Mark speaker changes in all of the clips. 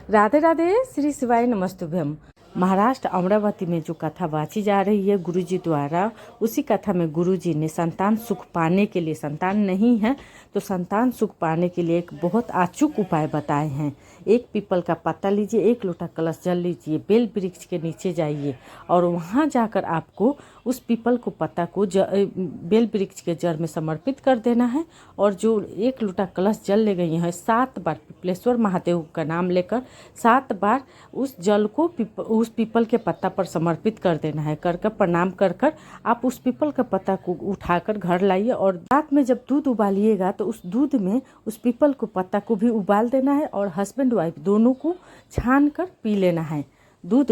Speaker 1: राधे राधे, श्री शिवाय नमस्तुभ्यम। महाराष्ट्र अमरावती में जो कथा वाची जा रही है गुरुजी द्वारा, उसी कथा में गुरुजी ने संतान सुख पाने के लिए, संतान नहीं है तो संतान सुख पाने के लिए एक बहुत अचूक उपाय बताए हैं। एक पीपल का पत्ता लीजिए, एक लोटा कलश जल लीजिए, बेल वृक्ष के नीचे जाइए और वहाँ जाकर आपको उस पीपल को पत्ता को बेल वृक्ष के जड़ में समर्पित कर देना है। और जो एक लोटा कलश जल ले गई है, 7 बार पिपलेश्वर महादेव का नाम लेकर 7 बार उस जल को उस पीपल के पत्ता पर समर्पित कर देना है। कर प्रणाम कर आप उस पीपल का पत्ता को उठाकर घर लाइए और रात में जब दूध उबालिएगा तो उस दूध में उस पीपल को पत्ता को भी उबाल देना है और हस्बैंड वाइफ दोनों को छान कर पी लेना है। दूध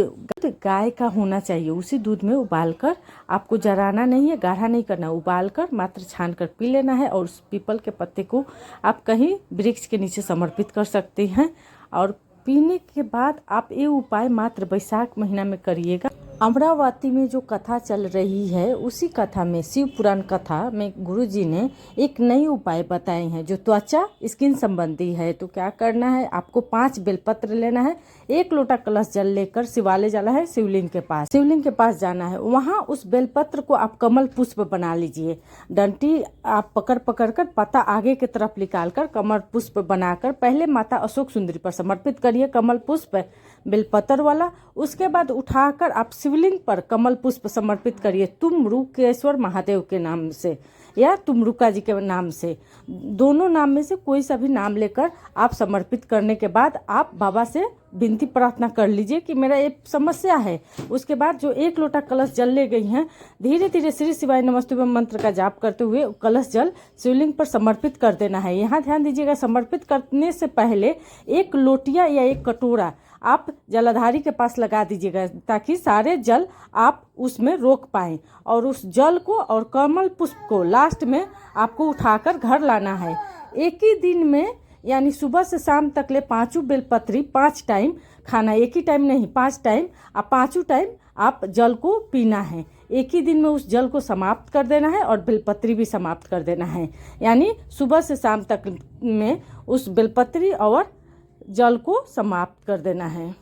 Speaker 1: गाय का होना चाहिए, उसी दूध में उबालकर, आपको जराना नहीं है, गाढ़ा नहीं करना, उबालकर मात्र छान कर पी लेना है। और उस पीपल के पत्ते को आप कहीं वृक्ष के नीचे समर्पित कर सकते हैं। और पीने के बाद आप ये उपाय मात्र बैसाख महीना में करिएगा। अमरावती में जो कथा चल रही है, उसी कथा में, शिव पुराण कथा में गुरुजी ने एक नई उपाय बताए हैं जो त्वचा स्किन संबंधी है। तो क्या करना है, आपको 5 बेलपत्र लेना है, 1 लोटा कलश जल लेकर शिवालय जाना है, शिवलिंग के पास जाना है। वहाँ उस बेलपत्र को आप कमल पुष्प बना लीजिए। डंटी आप पकड़ कर पत्ता आगे की तरफ निकाल कर कमल पुष्प बनाकर पहले माता अशोक सुंदरी पर समर्पित करिए कमल पुष्प बेलपत्र वाला। उसके बाद उठाकर आप शिवलिंग पर कमल पुष्प समर्पित करिए तुमरुकेश्वर महादेव के नाम से या तुमरुका जी के नाम से, दोनों नाम में से कोई सा भी नाम लेकर आप समर्पित करने के बाद आप बाबा से विनती प्रार्थना कर लीजिए कि मेरा एक समस्या है। उसके बाद जो 1 लोटा कलश जल ले गई हैं, धीरे धीरे श्री शिवाय नमस्तुभ्यम मंत्र का जाप करते हुए कलश जल शिवलिंग पर समर्पित कर देना है। यहाँ ध्यान दीजिएगा, समर्पित करने से पहले एक लोटिया या एक कटोरा आप जलाधारी के पास लगा दीजिएगा ताकि सारे जल आप उसमें रोक पाएं। और उस जल को और कमल पुष्प को लास्ट में आपको उठाकर घर लाना है। एक ही दिन में यानी सुबह से शाम तक ले 5 बेलपत्री 5 टाइम खाना, एक ही टाइम नहीं, 5 टाइम, आप 5 टाइम आप जल को पीना है। एक ही दिन में उस जल को समाप्त कर देना है और बेलपत्री भी समाप्त कर देना है। यानी सुबह से शाम तक में उस बेलपत्री और जल को समाप्त कर देना है।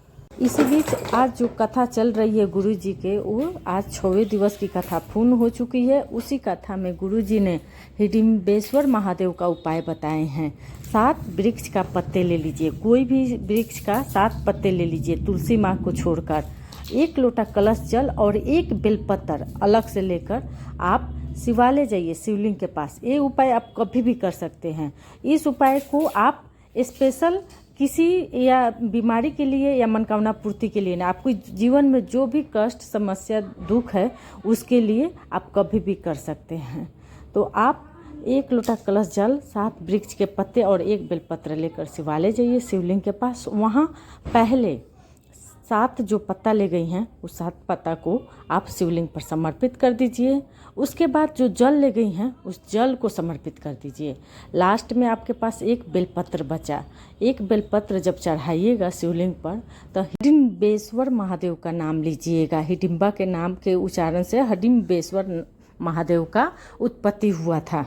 Speaker 1: इसी बीच आज जो कथा चल रही है गुरुजी के, वो आज 6वें दिवस की कथा पूर्ण हो चुकी है। उसी कथा में गुरुजी ने हिडिम्बेश्वर महादेव का उपाय बताए हैं। 7 वृक्ष का पत्ते ले लीजिए, कोई भी वृक्ष का 7 पत्ते ले लीजिए तुलसी माँ को छोड़कर। 1 लोटा कलश जल और 1 बेलपत्र अलग से लेकर आप शिवालय जाइए, शिवलिंग के पास। ये उपाय आप कभी भी कर सकते हैं। इस उपाय को आप स्पेशल किसी या बीमारी के लिए या मनोकामना पूर्ति के लिए ना, आपको जीवन में जो भी कष्ट, समस्या, दुख है उसके लिए आप कभी भी कर सकते हैं। तो आप 1 लोटा कलश जल, 7 वृक्ष के पत्ते और 1 बेलपत्र लेकर शिवालय जाइए, शिवलिंग के पास। वहाँ पहले 7 जो पत्ता ले गई हैं, उस 7 पत्ता को आप शिवलिंग पर समर्पित कर दीजिए। उसके बाद जो जल ले गई हैं, उस जल को समर्पित कर दीजिए। लास्ट में आपके पास 1 बेलपत्र बचा। 1 बेलपत्र जब चढ़ाइएगा शिवलिंग पर तो हिडिम्बेश्वर महादेव का नाम लीजिएगा। हिडिम्बा के नाम के उच्चारण से हिडिम्बेश्वर महादेव का उत्पत्ति हुआ था।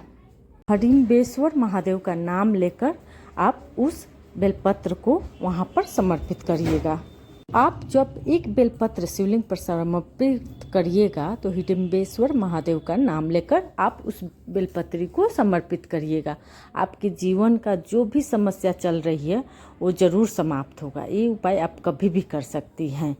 Speaker 1: हिडिम्बेश्वर महादेव का नाम लेकर आप उस बेलपत्र को वहाँ पर समर्पित करिएगा। आप जब 1 बेलपत्र शिवलिंग पर समर्पित करिएगा तो हिडिम्बेश्वर महादेव का नाम लेकर आप उस बेलपत्री को समर्पित करिएगा। आपके जीवन का जो भी समस्या चल रही है वो जरूर समाप्त होगा। ये उपाय आप कभी भी कर सकती हैं।